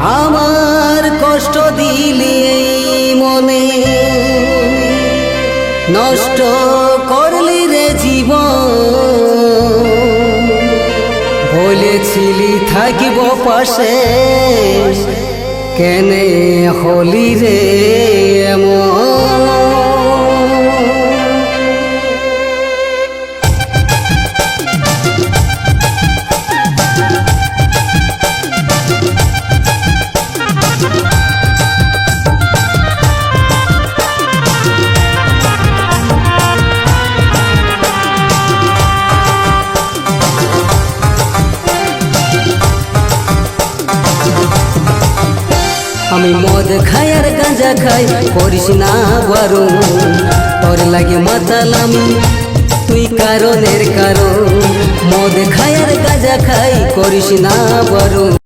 আমার কষ্ট দিলি মনে, নষ্ট করলি রে জীবন। বলেছিলি থাকিব পাশে, কেনে হলি রে এমন। আমি মদ খাই আর গাঁজা খাই, করিস না বারণ। তোর লাগে মাতালামি তুই কারণের কারণ। মদ খাই আর গাঁজা খাই, করিস না বারণ।